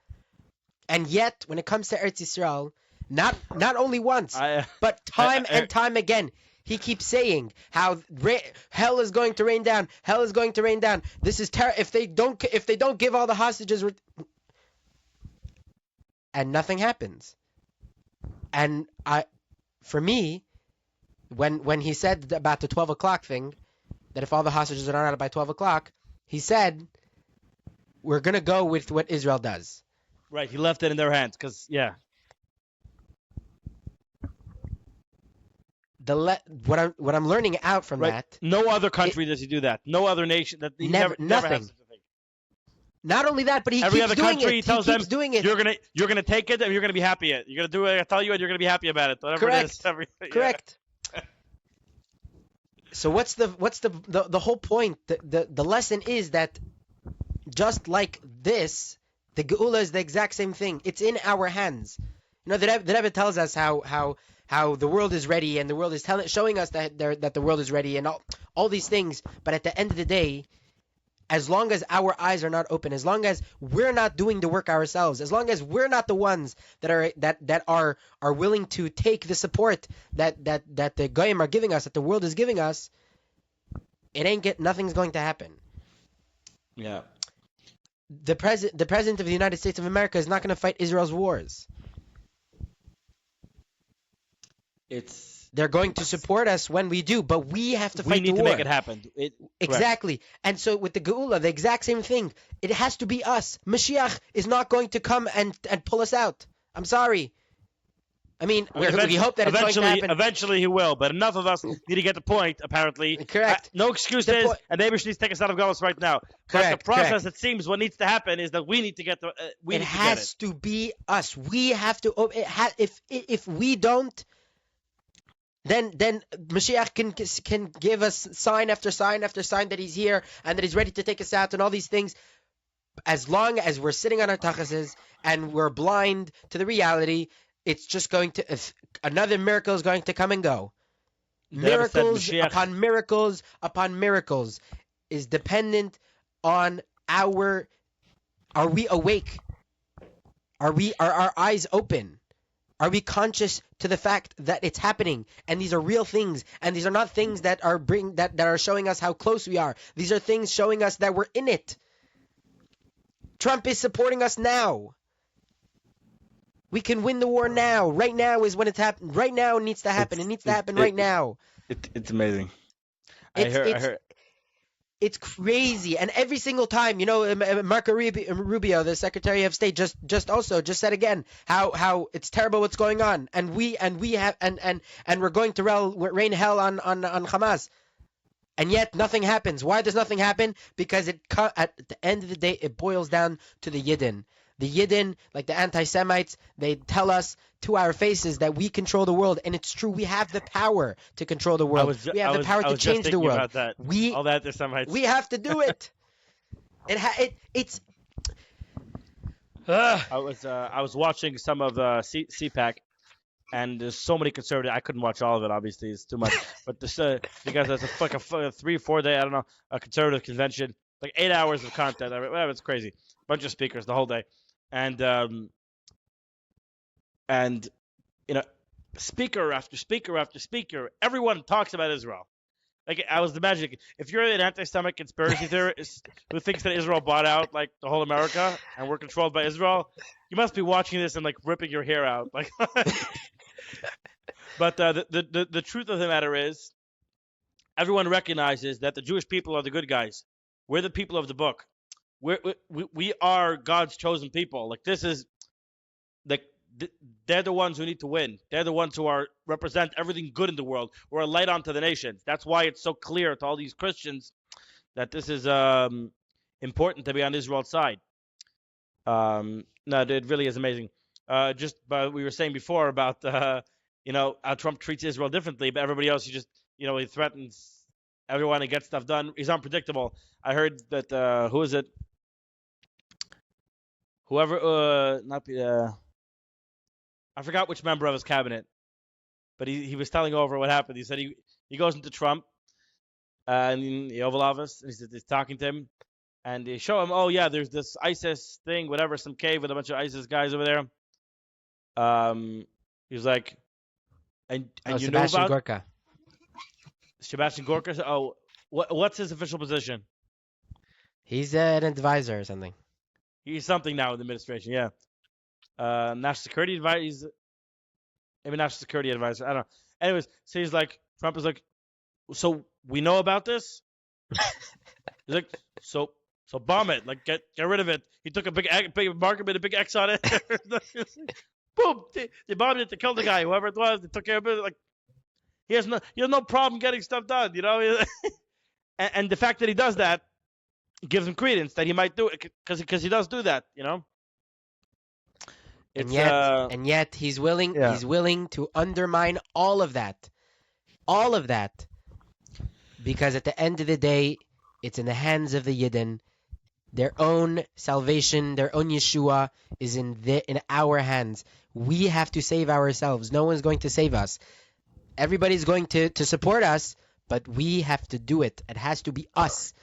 And yet, when it comes to Eretz Yisrael, not only once, but time and time again, he keeps saying how hell is going to rain down. Hell is going to rain down. This is if they don't give all the hostages, and nothing happens. And for me, when he said about the 12 o'clock thing, that if all the hostages are not out by 12 o'clock, he said, we're going to go with what Israel does. Right, he left it in their hands, because, What I'm learning out from that... No other country does he do that. No other nation. Never has such a thing. Not only that, but every keeps other doing country it. Tells he keeps them, doing it. You're gonna take it and you're gonna be happy. You're gonna do it. I tell you, and you're gonna be happy about it. Whatever Correct. It is. Correct. So what's the whole point? The lesson is that just like this, the Geula is the exact same thing. It's in our hands. The Rebbe tells us how the world is ready, and the world is showing us that the world is ready, and all these things. But at the end of the day, as long as our eyes are not open, as long as we're not doing the work ourselves, as long as we're not the ones that are willing to take the support that the Goyim are giving us, that the world is giving us, nothing's going to happen. Yeah. The president of the United States of America is not going to fight Israel's wars. They're going to support us when we do, but we have to fight the war. We need to make it happen. Exactly. And so with the Geula, the exact same thing. It has to be us. Mashiach is not going to come and pull us out. I'm sorry. I mean, we hope that it's going to happen. Eventually he will, but enough of us need to get the point, apparently. Correct. No excuses, and maybe she needs to take us out of Galus right now. Correct. But the process, it seems, what needs to happen is that we need to get the... it has to be us. We have to... If we don't... Then Mashiach can give us sign after sign after sign that he's here and that he's ready to take us out and all these things. As long as we're sitting on our tachases and we're blind to the reality, it's just going to... another miracle is going to come and go. Miracles upon miracles upon miracles is dependent on our... Are we awake? Are our eyes open? Are we conscious to the fact that it's happening and these are real things and these are not things that are showing us how close we are. These are things showing us that we're in it. Trump is supporting us now. We can win the war now. Right now is when it's happening. Right now it needs to happen. It needs to happen right now. It's amazing. I heard. It's crazy, and every single time, Marco Rubio, the Secretary of State, just said again how it's terrible what's going on, and we're going to rain hell on Hamas, and yet nothing happens. Why does nothing happen? Because at the end of the day, it boils down to the Yidden. The Yidden, like the anti-Semites, they tell us to our faces that we control the world, and it's true. We have the power to control the world. We have the power to change the world. All the anti-Semites. We have to do it. It's. I was watching some of CPAC, and there's so many conservative. I couldn't watch all of it. Obviously, it's too much. But this because there's a 3-4 day, I don't know, a conservative convention, like 8 hours of content. Whatever, it's crazy. Bunch of speakers the whole day. And speaker after speaker after speaker, everyone talks about Israel. Like, I was imagining, if you're an anti-Semitic conspiracy theorist who thinks that Israel bought out like the whole America and we're controlled by Israel, you must be watching this and like ripping your hair out. Like, but the truth of the matter is, everyone recognizes that the Jewish people are the good guys. We're the people of the book. We are God's chosen people. Like, this is like they're the ones who need to win. They're the ones who represent everything good in the world. We're a light onto the nations. That's why it's so clear to all these Christians that this is important to be on Israel's side. No, it really is amazing. We were saying before about how Trump treats Israel differently, but everybody else, he threatens everyone and gets stuff done. He's unpredictable. I heard that who is it? Whoever, I forgot which member of his cabinet, but he was telling over what happened. He said he goes into Trump and the Oval Office, and he's talking to him, and they show him, oh yeah, there's this ISIS thing, whatever, some cave with a bunch of ISIS guys over there. He was like, and you Sebastian knew about Gorka. Sebastian Gorka. Oh, what's his official position? He's an advisor or something. He's something now in the administration, yeah. National security advisor. Maybe national security advisor. I don't know. Anyways, so he's like, Trump is like, so we know about this. He's like, so bomb it, like get rid of it. He took a big marker, made a big X on it. Boom! They bombed it to kill the guy, whoever it was. They took care of it. Like, he has no problem getting stuff done, and the fact that he does that gives him credence that he might do it because he does do that, And yet he's willing. Yeah. He's willing to undermine all of that, because at the end of the day, it's in the hands of the Yidden. Their own salvation, their own Yeshua is in our hands. We have to save ourselves. No one's going to save us. Everybody's going to support us, but we have to do it. It has to be us.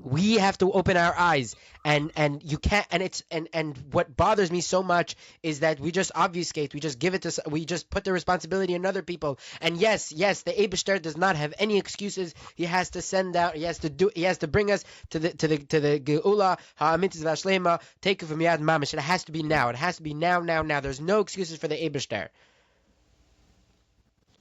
We have to open our eyes, and you can't. And what bothers me so much is that we just obfuscate. We just we just put the responsibility on other people. And yes, the Eibishter does not have any excuses. He has to send out. He has to bring us to the Geula ha'amitzvah shlema. Take it from Yad Mamish. It has to be now. It has to be now. There's no excuses for the Eibishter.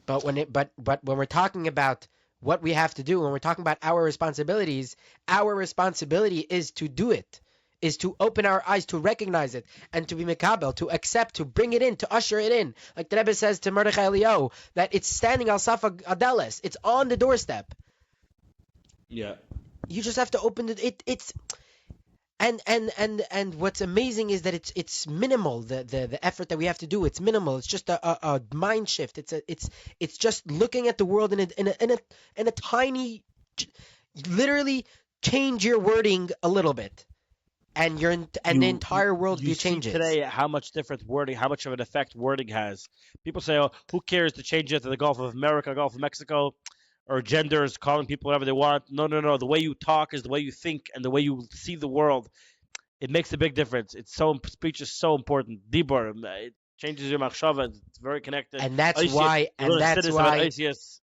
But when we're talking about what we have to do, when we're talking about our responsibilities, our responsibility is to do it, is to open our eyes, to recognize it, and to be mekabel, to accept, to bring it in, to usher it in. Like the Rebbe says to Mordechai Eliyahu, that it's standing al saf adeles, it's on the doorstep. Yeah. You just have to open it. It's and what's amazing is that it's minimal. The effort that we have to do, it's minimal. It's just a mind shift. It's just looking at the world in a tiny, literally change your wording a little bit, and the entire world you changes. See today how much different wording, how much of an effect wording has. People say, "Oh, who cares to change it to the Gulf of America, Gulf of Mexico?" Or genders, calling people whatever they want. No. The way you talk is the way you think, and the way you see the world. It makes a big difference. Speech is so important. Dibur, it changes your machshava. It's very connected. And that's why. It's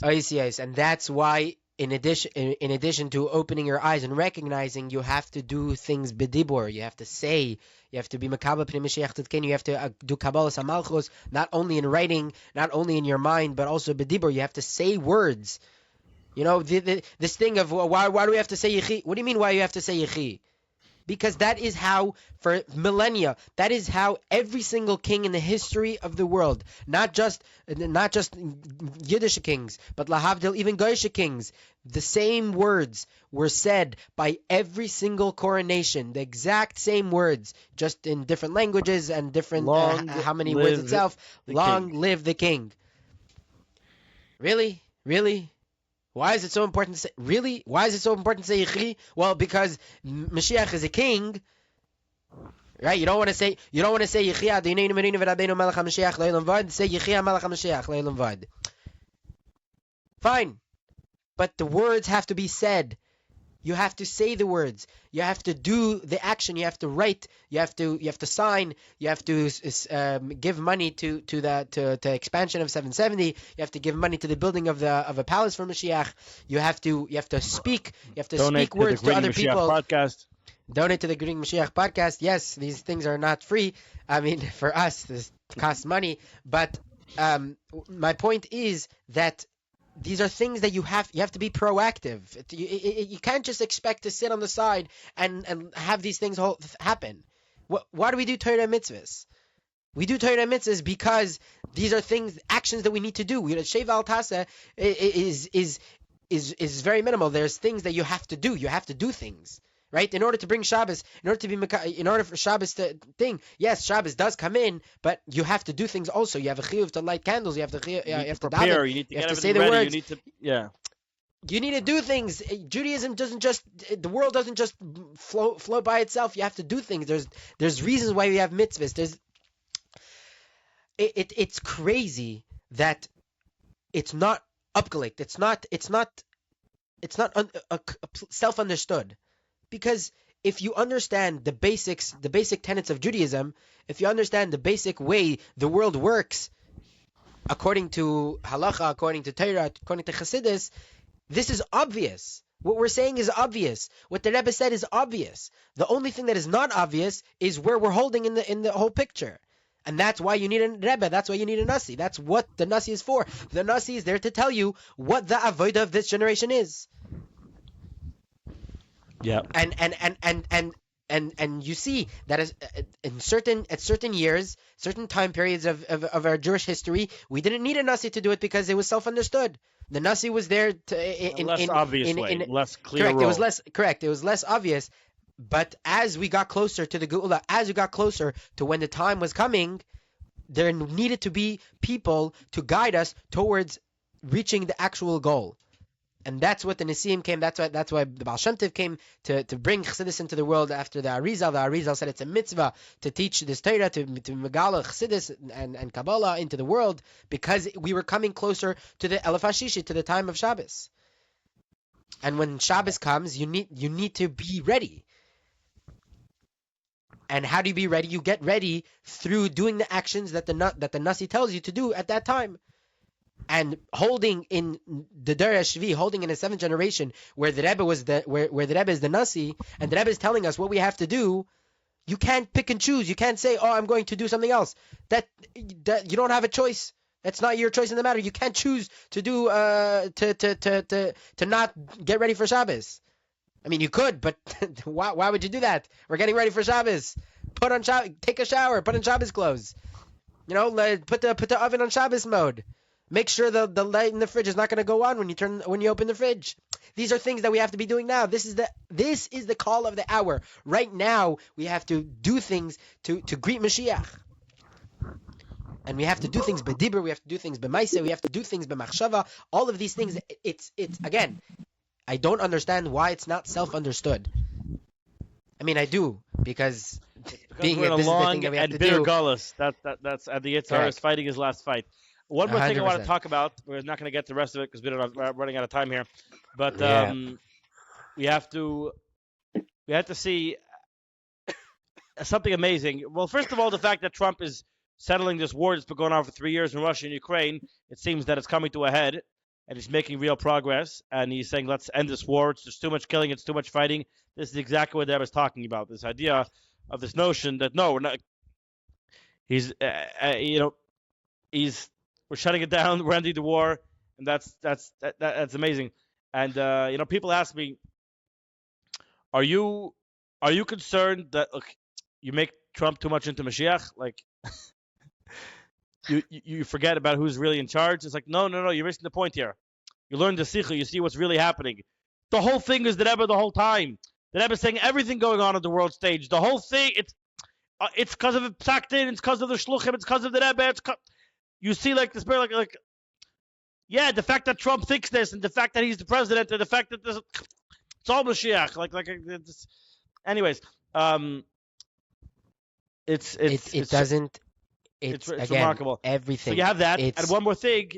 ICS, and that's why. In addition to opening your eyes and recognizing, you have to do things b'dibur. You have to say. You have to be makabel pnei Mashiach tzidkenu. You have to do kabbalas hamalchus, not only in writing, not only in your mind, but also b'dibur. You have to say words. You know, this thing of why do we have to say yechi? What do you mean why you have to say yechi? Because that is how, for millennia, that is how every single king in the history of the world, not just Yiddish kings, but lahavdil, even Goyish kings, the same words were said by every single coronation, the exact same words, just in different languages and different, how many words itself. Long live the king. Really? Really? Why is it so important to say? Really? Why is it so important to say Yechi? Well, because Mashiach is a king, right? You don't want to say Yechi Adonai Merinu v'Rabbeinu Melech HaMashiach Le'olam Vad. Say Yechi Melech HaMashiach Le'olam Vad. Fine, but the words have to be said. You have to say the words. You have to do the action. You have to write. You have to sign. You have to give money to the expansion of 770. You have to give money to the building of a palace for Mashiach. You have to speak. You have to speak words to other people. Podcast. Donate to the Greeting Mashiach podcast. Yes, these things are not free. I mean, for us, this costs money. But my point is that these are things that you have to be proactive. You can't just expect to sit on the side and have these things happen. Why do we do Torah mitzvahs? We do Torah mitzvahs because these are actions that we need to do. Sheva al Tasa is very minimal. There's things that you have to do. You have to do things. Right? In order to bring Shabbos, in order for Shabbos to thing, yes, Shabbos does come in, but you have to do things also. You have a chiyuv to light candles. You have to prepare. Daven, you need to, have to say the ready. words. You need to do things. Judaism the world doesn't just flow by itself. You have to do things. There's reasons why we have mitzvahs. It's crazy that it's not upgelegt. It's not self-understood. Because if you understand the basic tenets of Judaism, if you understand the basic way the world works, according to halacha, according to Torah, according to Chassidus, this is obvious. What we're saying is obvious. What the Rebbe said is obvious. The only thing that is not obvious is where we're holding in the whole picture. And that's why you need a Rebbe. That's why you need a Nasi. That's what the Nasi is for. The Nasi is there to tell you what the avodah of this generation is. Yeah, and you see that at certain years, certain time periods of our Jewish history, we didn't need a Nasi to do it because it was self-understood. The Nasi was there in less obvious way, less clear. Correct. Role. It was less correct. It was less obvious. But as we got closer to the Geula, as we got closer to when the time was coming, there needed to be people to guide us towards reaching the actual goal. And that's what the Nesiim came. That's why the Baal Shem Tov came to bring Chassidus into the world after the Arizal. The Arizal said it's a mitzvah to teach this Torah, to Megala Chassidus and Kabbalah into the world, because we were coming closer to the Elef HaShishi, to the time of Shabbos. And when Shabbos comes, you need to be ready. And how do you be ready? You get ready through doing the actions that the Nasi tells you to do at that time. And holding in the Dor HaShvi, holding in the 7th generation, where the Rebbe was where the Rebbe is the Nasi, and the Rebbe is telling us what we have to do, you can't pick and choose. You can't say, "Oh, I'm going to do something else." That you don't have a choice. It's not your choice in the matter. You can't choose to do to not get ready for Shabbos. I mean, you could, but why would you do that? We're getting ready for Shabbos. Take a shower. Put on Shabbos clothes. Put the oven on Shabbos mode. Make sure the light in the fridge is not going to go on when you open the fridge. These are things that we have to be doing now. This is the call of the hour. Right now, we have to do things to greet Mashiach. And we have to do things b'dibur, we have to do things b'maaseh, we have to do things b'machshava. All of these things, it's again, I don't understand why it's not self-understood. I mean, I do, because being we're in a this long is the thing that we have and to bitter do. gullus. That's at the Yitzhar is fighting his last fight. One more thing I want to talk about. We're not going to get the rest of it because we're running out of time here. But we have to see something amazing. Well, first of all, the fact that Trump is settling this war that's been going on for 3 years in Russia and Ukraine, it seems that it's coming to a head, and he's making real progress. And he's saying, let's end this war. There's too much killing. It's too much fighting. This is exactly what Deb was talking about. This idea of this notion that no, we're not. We're shutting it down. We're ending the war, and that's amazing. And people ask me, are you concerned that you make Trump too much into Mashiach? Like, you forget about who's really in charge. It's like, no, you're missing the point here. You learn the Sikha, you see what's really happening. The whole thing is the Rebbe the whole time. The Rebbe is saying everything going on the world stage. The whole thing, it's because of the Psaktin, it's because of the Shluchim, it's because of the Rebbe. You see, like, the spirit, like, yeah, the fact that Trump thinks this, and the fact that he's the president, and the fact that it's all Mashiach. Anyways, it's again, remarkable. Everything. So you have that, and one more thing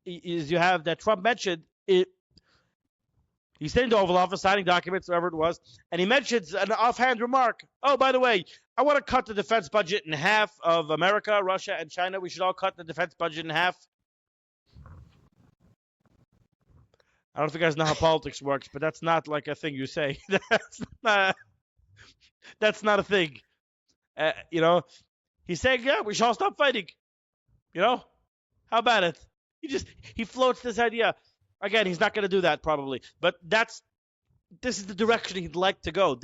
is you have that Trump mentioned it. He's sitting in the Oval Office signing documents, whatever it was, and he mentions an offhand remark. Oh, by the way, I want to cut the defense budget in half of America, Russia, and China. We should all cut the defense budget in half. I don't know if you guys know how politics works, but that's not like a thing you say. That's not a thing. He's saying, yeah, we should all stop fighting. How about it? He floats this idea. Again, he's not going to do that probably, but this is the direction he'd like to go.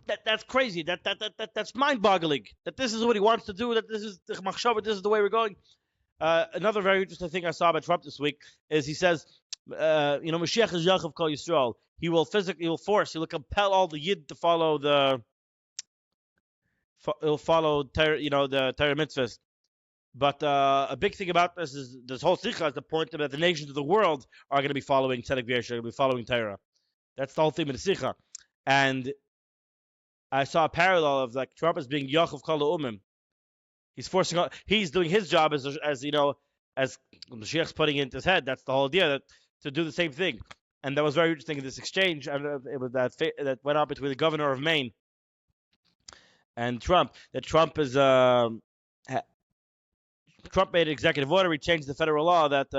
That's crazy. That's mind-boggling. That this is what he wants to do. That this is the machshava. This is the way we're going. Another very interesting thing I saw about Trump this week is he says, Mashiach is Yaakov Kol Yisrael. He will compel all the Yid to follow the Torah mitzvahs. But a big thing about this is this whole sikha is the point that the nations of the world are going to be following Tzedek V'Yesher, going to be following Torah. That's the whole thing with the sikha. And I saw a parallel of like Trump as being Yaakov Kol Ha'umim. He's doing his job as Mashiach's putting into his head. That's the whole idea, to do the same thing. And that was very interesting in this exchange. I don't know if it was that went on between the governor of Maine and Trump. That Trump is Trump made an executive order. He changed the federal law that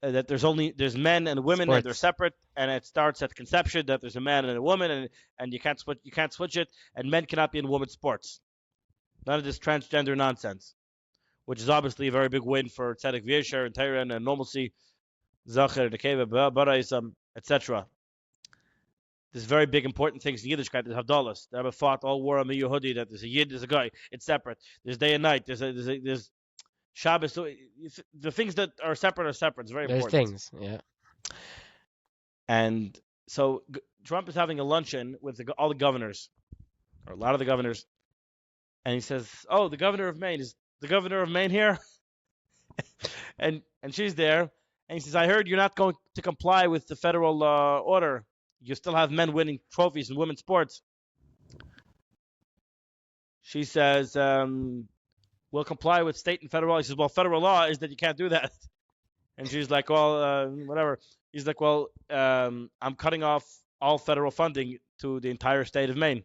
there's men and women Sports. And they're separate, and it starts at conception that there's a man and a woman, and you can't switch it, and men cannot be in women's sports. None of this transgender nonsense, which is obviously a very big win for Tzedek V'Yesher and Torah and normalcy, Zacher, Nekeva, Baraisam, etc. There's very big important things in Yiddishkeit. There's Havdalas. They ever fought all war on the Yehudi that there's a Yid, there's a guy. It's separate. There's day and night. There's Shabbos. So the things that are separate. It's very important. There's things, yeah. And so Trump is having a luncheon with all the governors, or a lot of the governors, and he says, "Oh, the governor of Maine is the governor of Maine here," and she's there, and he says, "I heard you're not going to comply with the federal order. You still have men winning trophies in women's sports." She says, "We'll comply with state and federal law." He says, "Well, federal law is that you can't do that." And she's like, "Well, whatever." He's like, "Well, I'm cutting off all federal funding to the entire state of Maine.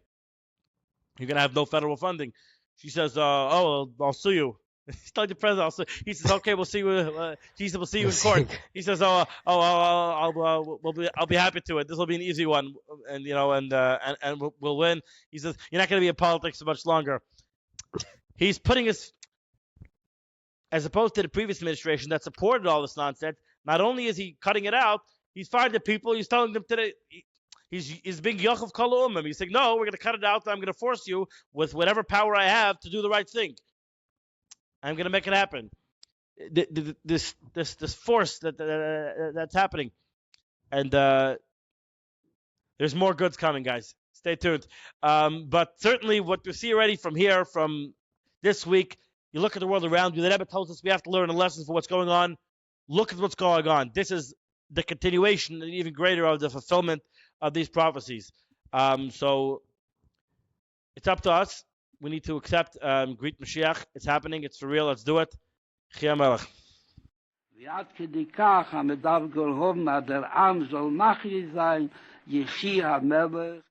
You're going to have no federal funding." She says, "Oh, I'll sue you." He's telling the president. He says, "Okay, we'll see you. He said, we'll see you in court." He says, I'll be happy to it. This will be an easy one, and we'll win." He says, "You're not going to be in politics so much longer." He's putting his, as opposed to the previous administration that supported all this nonsense, not only is he cutting it out, he's fired the people, he's telling them today, he's being Yochav Kol Ummim. He's saying, no, we're going to cut it out, I'm going to force you with whatever power I have to do the right thing. I'm going to make it happen. This force that's happening. And there's more goods coming, guys. Stay tuned. But certainly what we see already from here, from this week, you look at the world around you, the Rebbe tells us we have to learn a lesson for what's going on. Look at what's going on. This is the continuation, and even greater, of the fulfillment of these prophecies. So it's up to us. We need to accept, greet Mashiach. It's happening. It's for real. Let's do it. Chia Melech. ועד כדי כך המדבר גולהום עד העם זול מחי זין יחי המלך.